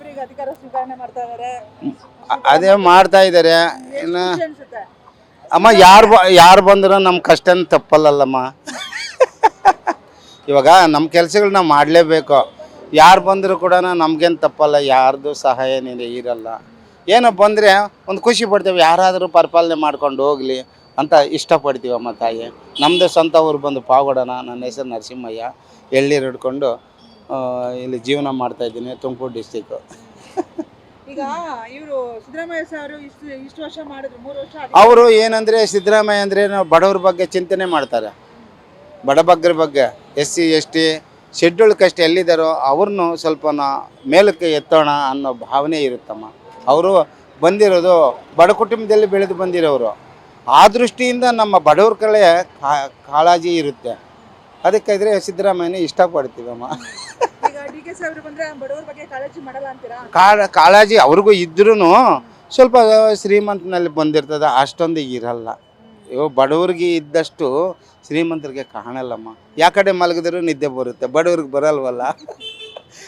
ಈಗ ಅಧಿಕಾರ ಸ್ವೀಕರಣೆ ಮಾಡ್ತಾ ಇದ್ದಾರೆ. ಅದೇ ಮಾಡ್ತಾ ಇದ್ದಾರೆ. ಇನ್ನು ಖುಷಿ ಅನ್ಸುತ್ತೆ. ಅಮ್ಮ ಯಾರು ಬಂದರೂ ನಮ್ಮ ಕಷ್ಟನ ತಪ್ಪಲ್ಲಲ್ಲಮ್ಮ. ಇವಾಗ ನಮ್ಮ ಕೆಲಸಗಳು ನಾವು ಮಾಡಲೇಬೇಕು. ಯಾರು ಬಂದರೂ ಕೂಡ ನಮಗೇನು ತಪ್ಪಲ್ಲ, ಯಾರ್ದು ಸಹಾಯ ಇರಲ್ಲ. ಏನೋ ಬಂದರೆ ಒಂದು ಖುಷಿ ಪಡ್ತೇವೆ, ಯಾರಾದರೂ ಪರಿಪಾಲನೆ ಮಾಡ್ಕೊಂಡು ಹೋಗಲಿ ಅಂತ ಇಷ್ಟಪಡ್ತೀವಮ್ಮ ತಾಯಿ. ನಮ್ಮದು ಸ್ವಂತ ಊರು ಬಂದು ಪಾವಗಡನ. ನನ್ನ ಹೆಸರು ನರಸಿಂಹಯ್ಯ. ಎಳ್ನೀರು ಹಿಡ್ಕೊಂಡು ಇಲ್ಲಿ ಜೀವನ ಮಾಡ್ತಾಯಿದ್ದೀನಿ, ತುಮಕೂರು ಡಿಸ್ಟಿಕ್ಕು. ಈಗ ಇವರು ಸಿದ್ದರಾಮಯ್ಯ ಸರ್ ಇಷ್ಟು ವರ್ಷ ಮಾಡಿದ್ರು, 3 ವರ್ಷ ಅವರು ಏನಂದರೆ ಸಿದ್ದರಾಮಯ್ಯ ಅಂದರೆ ಬಡವ್ರ ಬಗ್ಗೆ ಚಿಂತನೆ ಮಾಡ್ತಾರೆ. ಬಡಬಗ್ಗರ ಬಗ್ಗೆ, SC ST ಶೆಡ್ಯೂಲ್ ಕಷ್ಟ ಎಲ್ಲಿದ್ದಾರೋ ಅವ್ರನ್ನೂ ಸ್ವಲ್ಪ ಮೇಲಕ್ಕೆ ಎತ್ತೋಣ ಅನ್ನೋ ಭಾವನೆ ಇರುತ್ತಮ್ಮ. ಅವರು ಬಂದಿರೋದು ಬಡ ಕುಟುಂಬದಲ್ಲಿ ಬೆಳೆದು ಬಂದಿರೋರು. ಆ ದೃಷ್ಟಿಯಿಂದ ನಮ್ಮ ಬಡವ್ರ ಕಡೆ ಕಾಳಜಿ ಇರುತ್ತೆ. ಅದಕ್ಕಾದ್ರೆ ಸಿದ್ದರಾಮಯ್ಯನ ಇಷ್ಟಪಡ್ತೀವಮ್ಮ. ಈಗ DK ಸಾಹೇಬ್ರು ಬಂದ್ರೆ ಬಡವರ ಬಗ್ಗೆ ಕಾಳಜಿ ಮಾಡಲ್ಲ ಅಂತೀರಾ? ಕಾಳಜಿ ಅವ್ರಿಗೂ ಇದ್ರೂ ಸ್ವಲ್ಪ ಶ್ರೀಮಂತನಲ್ಲಿ ಬಂದಿರ್ತದೆ, ಅಷ್ಟೊಂದು ಇರಲ್ಲ. ಬಡವ್ರಿಗೆ ಇದ್ದಷ್ಟು ಶ್ರೀಮಂತರಿಗೆ ಕಾಣಲ್ಲಮ್ಮ. ಯಾ ಕಡೆ ಮಲಗಿದ್ರು ನಿದ್ದೆ ಬರುತ್ತೆ, ಬಡವ್ರಿಗೆ ಬರಲ್ವಲ್ಲ.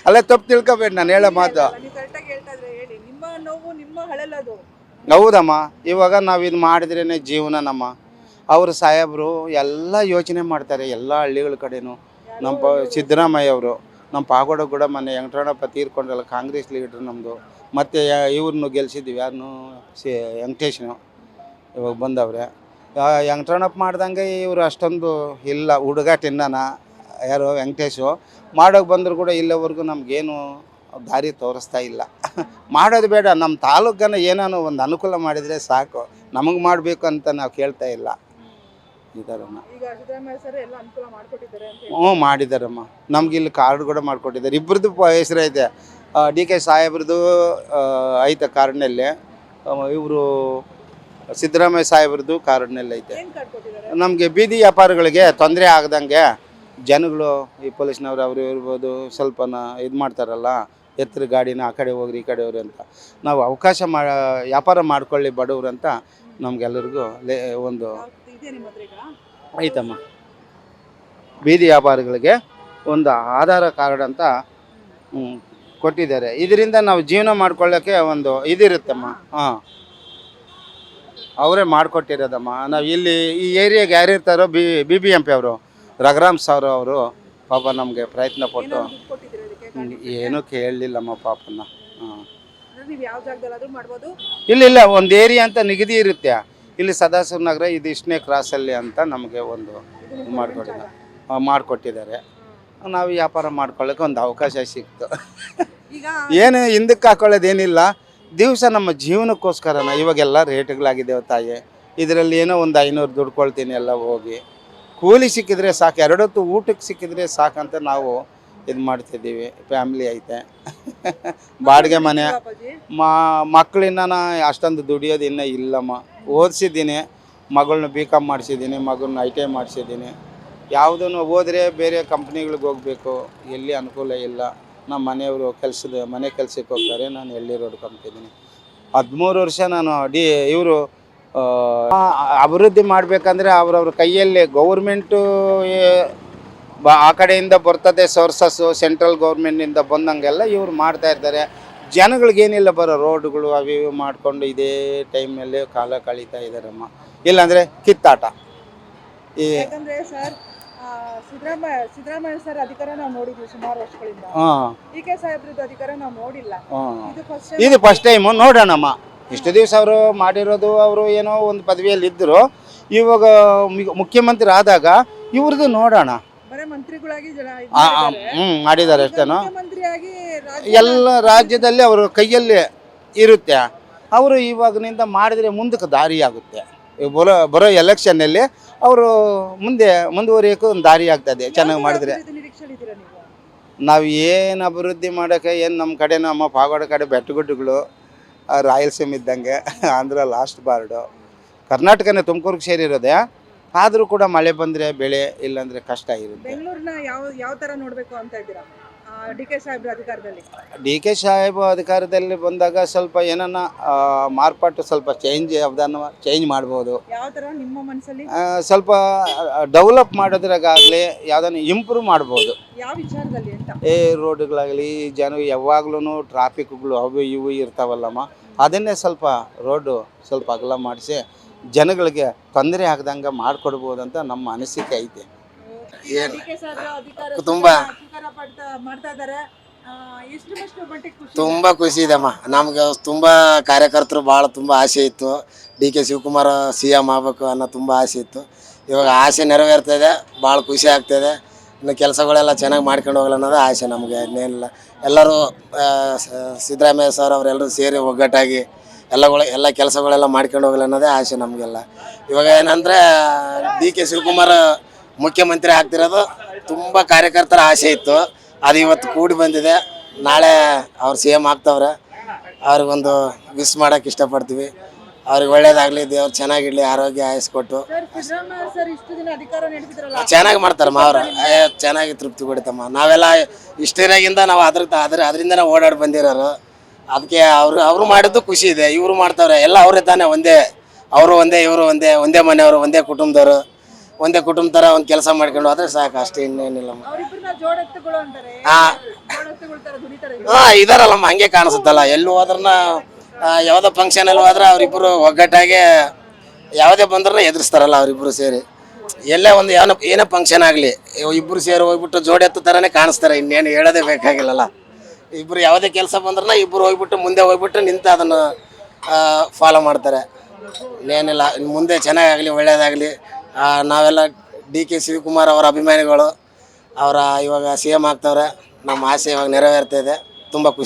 ಅಲ್ಲ, ತಪ್ಪು ತಿಳ್ಕೊಬೇಡಿ ನಾನು ಹೇಳೋ ಮಾತು. ನೀವು ಕರೆಕ್ಟಾಗಿ ಹೇಳ್ತಾ ಇದ್ರೆ ಹೇಳಿ, ನಿಮ್ಮ ನೋವು ನಿಮ್ಮ ಹಳಲದು. ಹೌದಮ್ಮ. ಇವಾಗ ನಾವು ಇದು ಮಾಡಿದ್ರೇ ಜೀವನ ನಮ್ಮ. ಅವರು ಸಾಹೇಬರು ಎಲ್ಲ ಯೋಚನೆ ಮಾಡ್ತಾರೆ, ಎಲ್ಲ ಹಳ್ಳಿಗಳ ಕಡೆನೂ. ನಮ್ಮ ಸಿದ್ದರಾಮಯ್ಯ ಅವರು ನಮ್ಮ ಪಾಗೋಡ ಕೂಡ ಮೊನ್ನೆ ವೆಂಕಟರಮಣಪ್ಪ ತೀರ್ಕೊಂಡ್ರಲ್ಲ, ಕಾಂಗ್ರೆಸ್ ಲೀಡ್ರು ನಮ್ಮದು. ಮತ್ತು ಇವ್ರನ್ನೂ ಗೆಲ್ಸಿದ್ದೀವಿ, ಯಾರನ್ನೂ ವೆಂಕಟೇಶ್ನು ಇವಾಗ ಬಂದವ್ರೆ. ವೆಂಕಟರಮಣಪ್ಪ ಮಾಡ್ದಂಗೆ ಇವರು ಅಷ್ಟೊಂದು ಇಲ್ಲ, ಹುಡುಗಾಟಿನ ಯಾರು ವೆಂಕಟೇಶು ಮಾಡೋಕೆ ಬಂದರೂ ಕೂಡ ಇಲ್ಲವರೆಗೂ ನಮಗೇನು ದಾರಿ ತೋರಿಸ್ತಾ ಇಲ್ಲ. ಮಾಡೋದು ಬೇಡ, ನಮ್ಮ ತಾಲೂಕನ್ನು ಏನಾನು ಒಂದು ಅನುಕೂಲ ಮಾಡಿದರೆ ಸಾಕು, ನಮಗೆ ಮಾಡಬೇಕು ಅಂತ ನಾವು ಕೇಳ್ತಾ ಇಲ್ಲ. ಈ ಥರನ ಈಗ ಸಿದ್ದರಾಮಯ್ಯ ಸರ್ ಎಲ್ಲ ಅನುಕೂಲ ಮಾಡಿಕೊಟ್ಟಿದ್ದಾರೆ ಅಂತ. ಹ್ಞೂ, ಮಾಡಿದ್ದಾರಮ್ಮ. ನಮ್ಗೆ ಇಲ್ಲಿ ಕಾರ್ಡ್ ಕೂಡ ಮಾಡಿಕೊಟ್ಟಿದ್ದಾರೆ. ಇಬ್ಬರದ್ದು ಹೆಸರು ಐತೆ. DK ಸಾಹೇಬ್ರದ್ದು ಐತೆ ಕಾರ್ಡ್ನಲ್ಲಿ, ಇವರು ಸಿದ್ದರಾಮಯ್ಯ ಸಾಹೇಬ್ರದ್ದು ಕಾರ್ಡ್ನಲ್ಲಿ ಐತೆ. ಏನು ಕಾರ್ಡ್ ಕೊಟ್ಟಿದ್ದಾರೆ? ನಮಗೆ ಬೀದಿ ವ್ಯಾಪಾರಿಗಳಿಗೆ ತೊಂದರೆ ಆಗದಂಗೆ ಜನಗಳು, ಈ ಪೊಲೀಸ್ನವ್ರು ಅವರು ಇರ್ಬೋದು, ಸ್ವಲ್ಪ ಇದು ಮಾಡ್ತಾರಲ್ಲ, ಎತ್ತರ ಗಾಡಿನ ಆ ಕಡೆ ಹೋಗ್ರಿ ಈ ಕಡೆ ಹೋಗ್ರಿ ಅಂತ, ನಾವು ಅವಕಾಶ ವ್ಯಾಪಾರ ಮಾಡ್ಕೊಳ್ಳಿ ಬಡವ್ರು ಅಂತ ನಮಗೆಲ್ಲರಿಗೂ ಒಂದು ಇದೆ ನಿಮ್ಮ ಹತ್ರ ಈಗ? ಐತಮ್ಮ. ಬೀದಿ ವ್ಯಾಪಾರಿಗಳಿಗೆ ಒಂದು ಆಧಾರ ಕಾರ್ಡ್ ಅಂತ ಕೊಟ್ಟಿದ್ದಾರೆ. ಇದರಿಂದ ನಾವು ಜೀವನ ಮಾಡ್ಕೊಳ್ಳೋಕ್ಕೆ ಒಂದು ಇದಿರುತ್ತಮ್ಮ. ಹಾಂ, ಅವರೇ ಮಾಡಿಕೊಟ್ಟಿರೋದಮ್ಮ. ನಾವು ಇಲ್ಲಿ ಈ ಏರಿಯಾಗೆ ಯಾರು ಇರ್ತಾರೋ BBMP ಅವರು ರಘುರಾಮ್ ಸರ್ ಅವರು ಪಾಪ ನಮಗೆ ಪ್ರಯತ್ನ ಪಟ್ಟು ದುಡ್ಡು ಕೊಟ್ಟಿದ್ದೀರಾ ಇದಕ್ಕೆ? ಏನೂ ಕೇಳಲಿಲ್ಲಮ್ಮ ಪಾಪನ. ಹಾಂ, ನೀವು ಯಾವ ಜಾಗದಲ್ಲಾದ್ರೂ ಮಾಡ್ಬೋದು? ಇಲ್ಲ, ಒಂದು ಏರಿಯಾ ಅಂತ ನಿಗದಿ ಇರುತ್ತೆ. ಇಲ್ಲಿ ಸದಾಶಿವ ನಗರ ಇದು ಇಷ್ಟನೇ ಕ್ರಾಸಲ್ಲಿ ಅಂತ ನಮಗೆ ಒಂದು ಮಾಡಿಕೊಟ್ಟಿದ್ದಾರೆ. ನಾವು ವ್ಯಾಪಾರ ಮಾಡ್ಕೊಳ್ಳೋಕೆ ಒಂದು ಅವಕಾಶ ಸಿಕ್ತು. ಈಗ ಏನು ಹಿಂದಕ್ಕೆ ಹಾಕೊಳ್ಳೋದೇನಿಲ್ಲ, ದಿವಸ ನಮ್ಮ ಜೀವನಕ್ಕೋಸ್ಕರನ. ಇವಾಗೆಲ್ಲ ರೇಟ್ಗಳಾಗಿದ್ದೇವೆ ತಾಯಿ. ಇದರಲ್ಲಿ ಏನೋ ಒಂದು 500 ದುಡ್ಕೊಳ್ತೀನಿ ಎಲ್ಲ ಹೋಗಿ. ಕೂಲಿ ಸಿಕ್ಕಿದ್ರೆ ಸಾಕು, 2 ಹೊತ್ತು ಊಟಕ್ಕೆ ಸಿಕ್ಕಿದ್ರೆ ಸಾಕಂತ ನಾವು ಇದು ಮಾಡ್ತಿದ್ದೀವಿ. ಫ್ಯಾಮಿಲಿ ಐತೆ, ಬಾಡಿಗೆ ಮನೆ. ಮಕ್ಕಳಿನ್ನ ಅಷ್ಟೊಂದು ದುಡಿಯೋದು ಇನ್ನೂ ಇಲ್ಲಮ್ಮ. ಓದಿಸಿದ್ದೀನಿ, ಮಗಳನ್ನ BCom ಮಾಡಿಸಿದ್ದೀನಿ, ಮಗಳನ್ನ ITI ಮಾಡಿಸಿದ್ದೀನಿ. ಯಾವುದನ್ನು ಹೋದರೆ ಬೇರೆ ಕಂಪ್ನಿಗಳಿಗೆ ಹೋಗಬೇಕು, ಎಲ್ಲಿ ಅನುಕೂಲ ಇಲ್ಲ. ನಮ್ಮ ಮನೆಯವರು ಮನೆ ಕೆಲಸಕ್ಕೆ ಹೋಗ್ತಾರೆ, ನಾನು ಎಳ್ನೀರು ಹೊಡ್ಕೊಂತಿದ್ದೀನಿ. 13 ವರ್ಷ ನಾನು ಇವರು ಅಭಿವೃದ್ಧಿ ಮಾಡಬೇಕಂದ್ರೆ ಅವ್ರವ್ರ ಕೈಯಲ್ಲಿ ಗೌರ್ಮೆಂಟು ಆ ಕಡೆಯಿಂದ ಬರ್ತದೆ ಸೋರ್ಸಸ್ಸು, ಸೆಂಟ್ರಲ್ ಗೌರ್ಮೆಂಟಿಂದ ಬಂದಂಗೆಲ್ಲ ಇವ್ರು ಮಾಡ್ತಾಯಿರ್ತಾರೆ. ಜನಗಳಿಗೇನಿಲ್ಲ, ಬರೋ ರೋಡ್ಗಳು ಅವು ಇವು ಮಾಡಿಕೊಂಡು ಇದೇ ಟೈಮ್ನಲ್ಲಿ ಕಾಲ ಕಳೀತಾ ಇದ್ದಾರಮ್ಮ. ಇಲ್ಲಾಂದರೆ ಕಿತ್ತಾಟ. ಯಾಕಂದ್ರೆ ಸರ್, ಸಿದ್ದರಾಮಯ್ಯ ಸರ್ ಅಧಿಕಾರ ನಾವು ನೋಡಿದ್ವಿ ಸುಮಾರು ವರ್ಷಗಳಿಂದ. DK ಸಾಹೇಬ್ರದ್ದು ಅಧಿಕಾರ ನಾವು ನೋಡಿಲ್ಲ. ಇದು ಫಸ್ಟ್ ಟೈಮು ನೋಡೋಣಮ್ಮ. ಇಷ್ಟು ದಿವಸ ಅವರು ಮಾಡಿರೋದು, ಅವರು ಏನೋ ಒಂದು ಪದವಿಯಲ್ಲಿ ಇದ್ದರು. ಇವಾಗ ಮುಖ್ಯಮಂತ್ರಿ ಆದಾಗ ಇವ್ರದ್ದು ನೋಡೋಣ. ಬರೀ ಮಂತ್ರಿಗಳಾಗಿ ಮಾಡಿದ್ದಾರೆ ಅಷ್ಟೇನೋ. ಮಂತ್ರಿಯಾಗಿ ಎಲ್ಲ ರಾಜ್ಯದಲ್ಲಿ ಅವರ ಕೈಯಲ್ಲಿ ಇರುತ್ತೆ. ಅವರು ಇವಾಗಿನಿಂದ ಮಾಡಿದರೆ ಮುಂದಕ್ಕೆ ದಾರಿ ಆಗುತ್ತೆ. ಬರೋ ಎಲೆಕ್ಷನ್ನಲ್ಲಿ ಅವರು ಮುಂದುವರಿಯೋಕ್ಕೂ ಒಂದು ದಾರಿ ಆಗ್ತದೆ ಚೆನ್ನಾಗಿ ಮಾಡಿದರೆ. ನಾವು ಏನು ಅಭಿವೃದ್ಧಿ ಮಾಡೋಕ್ಕೆ ಏನು, ನಮ್ಮ ಕಡೆ ನಮ್ಮ ಪಾಗೋಡ ಕಡೆ ಬೆಟ್ಟಗುಡ್ಡಗಳು, ರಾಯಲಸೀಮೆ ಇದ್ದಂಗೆ, ಆಂಧ್ರ ಲಾಸ್ಟ್ ಬಾರ್ಡು, ಕರ್ನಾಟಕನೇ ತುಮಕೂರಿಗೆ ಸೇರಿರೋದೆ. ಆದರೂ ಕೂಡ ಮಳೆ ಬಂದರೆ ಬೆಳೆ, ಇಲ್ಲಾಂದರೆ ಕಷ್ಟ ಇರುತ್ತೆ. ಬೆಂಗಳೂರನ್ನ ಯಾವ ಥರ ನೋಡಬೇಕು ಅಂತ ಇದ್ದೀರಾ? ಡಿ ಕೆ ಸಾಹೇಬ್ರ ಅಧಿಕಾರದಲ್ಲಿ? ಡಿ ಕೆ ಸಾಹೇಬ್ ಅಧಿಕಾರದಲ್ಲಿ ಬಂದಾಗ ಸ್ವಲ್ಪ ಏನನ್ನ ಮಾರ್ಪಾಟು ಸ್ವಲ್ಪ ಚೇಂಜ್ ಮಾಡ್ಬೋದು. ಯಾವ ತರ ನಿಮ್ಮ ಮನಸ್ಸಲ್ಲಿ? ಸ್ವಲ್ಪ ಡೆವಲಪ್ ಮಾಡೋದ್ರಾಗಲಿ ಯಾವುದನ್ನು ಇಂಪ್ರೂವ್ ಮಾಡ್ಬೋದು. ಯಾವ ವಿಚಾರದಲ್ಲಿ ಅಂತ? ರೋಡ್ಗಳಾಗಲಿ ಯಾವಾಗ್ಲೂ ಟ್ರಾಫಿಕ್ಗಳು ಅವು ಇವು ಇರ್ತಾವಲ್ಲಮ್ಮ, ಅದನ್ನೇ ಸ್ವಲ್ಪ ರೋಡು ಸ್ವಲ್ಪ ಅಗಲ ಮಾಡಿಸಿ ಜನಗಳಿಗೆ ತೊಂದರೆ ಆಗದಂಗೆ ಮಾಡಿಕೊಡ್ಬೋದು ಅಂತ ನಮ್ಮ ಅನಿಸಿಕೆ ಐತೆ. ಡಿ ಕೆ ಸಾಹೇಬ್ರ ಅಧಿಕಾರ ತುಂಬಾ ಮಾಡ್ತಾ ಇದ್ದಾರೆ. ಎಷ್ಟು ಮಟ್ಟಿಗೆ ಖುಷಿ? ತುಂಬ ಖುಷಿ ಇದೆಮ್ಮ. ನಮ್ಗೆ ತುಂಬ ಕಾರ್ಯಕರ್ತರು ಭಾಳ ತುಂಬ ಆಸೆ ಇತ್ತು, ಡಿ ಕೆ ಶಿವಕುಮಾರ್ CM ಆಗಬೇಕು ಅನ್ನೋ ತುಂಬ ಆಸೆ ಇತ್ತು. ಇವಾಗ ಆಸೆ ನೆರವೇರ್ತದೆ, ಭಾಳ ಖುಷಿ ಆಗ್ತದೆ. ಇನ್ನು ಕೆಲಸಗಳೆಲ್ಲ ಚೆನ್ನಾಗಿ ಮಾಡ್ಕೊಂಡು ಹೋಗಲ್ಲ ಅನ್ನೋದು ಆಸೆ ನಮಗೆ. ಇನ್ನೇನಿಲ್ಲ, ಎಲ್ಲರೂ ಸಿದ್ದರಾಮಯ್ಯ ಸರ್ ಅವರೆಲ್ಲರೂ ಸೇರಿ ಒಗ್ಗಟ್ಟಾಗಿ ಎಲ್ಲ ಕೆಲಸಗಳೆಲ್ಲ ಮಾಡ್ಕೊಂಡು ಹೋಗಲ್ಲ ಅನ್ನೋದೇ ಆಸೆ ನಮಗೆಲ್ಲ. ಇವಾಗ ಏನಂದರೆ ಡಿ ಕೆ ಶಿವಕುಮಾರ್ ಮುಖ್ಯಮಂತ್ರಿ ಆಗ್ತಿರೋದು ತುಂಬ ಕಾರ್ಯಕರ್ತರ ಆಸೆ ಇತ್ತು, ಅದು ಇವತ್ತು ಕೂಡಿ ಬಂದಿದೆ. ನಾಳೆ ಅವ್ರು CM ಆಗ್ತವ್ರೆ, ಅವ್ರಿಗೊಂದು ವಿಶ್ ಮಾಡೋಕೆ ಇಷ್ಟಪಡ್ತೀವಿ. ಅವ್ರಿಗೆ ಒಳ್ಳೇದಾಗಲಿ, ದೇವ್ರು ಚೆನ್ನಾಗಿಡ್ಲಿ, ಆರೋಗ್ಯ ಆಯಸ್ಕೊಟ್ಟು. ಸಿದ್ದರಾಮಯ್ಯ ಸರ್ ಇಷ್ಟು ದಿನ ಅಧಿಕಾರ ನಡೆಸಿದ್ರಲ್ಲ, ಚೆನ್ನಾಗಿ ಮಾಡ್ತಾರಮ್ಮ ಅವ್ರು, ಚೆನ್ನಾಗಿ ತೃಪ್ತಿ ಕೊಡುತ್ತಮ್ಮ. ನಾವೆಲ್ಲ ಇಷ್ಟರಾಗಿಂದ ನಾವು ಅದರಿಂದನೇ ಓಡಾಡಿ ಬಂದಿರೋರು. ಅದಕ್ಕೆ ಅವರು ಮಾಡಿದ್ದು ಖುಷಿ ಇದೆ. ಇವರು ಮಾಡ್ತಾವ್ರೆ, ಎಲ್ಲ ಅವರೇ ತಾನೇ, ಅವರು ಒಂದೇ ಇವರು ಒಂದೇ ಮನೆಯವರು, ಒಂದೇ ಕುಟುಂಬ ಥರ ಒಂದು ಕೆಲಸ ಮಾಡ್ಕೊಂಡು ಹೋದ್ರೆ ಸಾಕು, ಅಷ್ಟೇ, ಇನ್ನೇನಿಲ್ಲ. ಅವರಿಬ್ಬರನ್ನ ಜೋಡೆತ್ತುಗಳು ಅಂತಾರೆ. ಜೋಡೆತ್ತುಗಳ ತರ ದುಡಿತಾರೆ. ಇದಾರಲ್ಲಮ್ಮ, ಹಂಗೆ ಕಾಣಿಸುತ್ತಲ್ಲ. ಎಲ್ಲಿ ಹೋದ್ರನ್ನ ಯಾವುದೋ ಫಂಕ್ಷನಲ್ಲಿ ಹೋದ್ರೆ ಅವರಿಬ್ಬರು ಒಗ್ಗಟ್ಟಾಗೆ ಯಾವುದೇ ಬಂದ್ರೂ ಎದುರಿಸ್ತಾರಲ್ಲ ಅವರಿಬ್ಬರು ಸೇರಿ. ಎಲ್ಲೇ ಒಂದು ಏನೇ ಫಂಕ್ಷನ್ ಆಗಲಿ ಇಬ್ಬರು ಸೇರಿ ಹೋಗ್ಬಿಟ್ಟು ಜೋಡೆತ್ತು ಥರನೇ ಕಾಣಿಸ್ತಾರೆ. ಇನ್ನೇನು ಹೇಳೋದೇ ಬೇಕಾಗಿಲ್ಲಲ್ಲ. ಇಬ್ಬರು ಯಾವುದೇ ಕೆಲಸ ಬಂದ್ರೂ ಇಬ್ಬರು ಹೋಗ್ಬಿಟ್ಟು ಮುಂದೆ ಹೋಗ್ಬಿಟ್ಟು ನಿಂತು ಅದನ್ನು ಫಾಲೋ ಮಾಡ್ತಾರೆ. ಇನ್ನೇನಿಲ್ಲ, ಮುಂದೆ ಚೆನ್ನಾಗಾಗಲಿ, ಒಳ್ಳೆಯದಾಗಲಿ. ನಾವೆಲ್ಲ ಡಿ ಕೆ ಶಿವಕುಮಾರ್ ಅವರ ಅಭಿಮಾನಿಗಳು. ಇವಾಗ CM ಆಗ್ತವ್ರೆ. ನಮ್ಮ ಆಸೆ ಇವಾಗ ನೆರವೇರ್ತಾ ಇದೆ. ತುಂಬ ಖುಷಿ.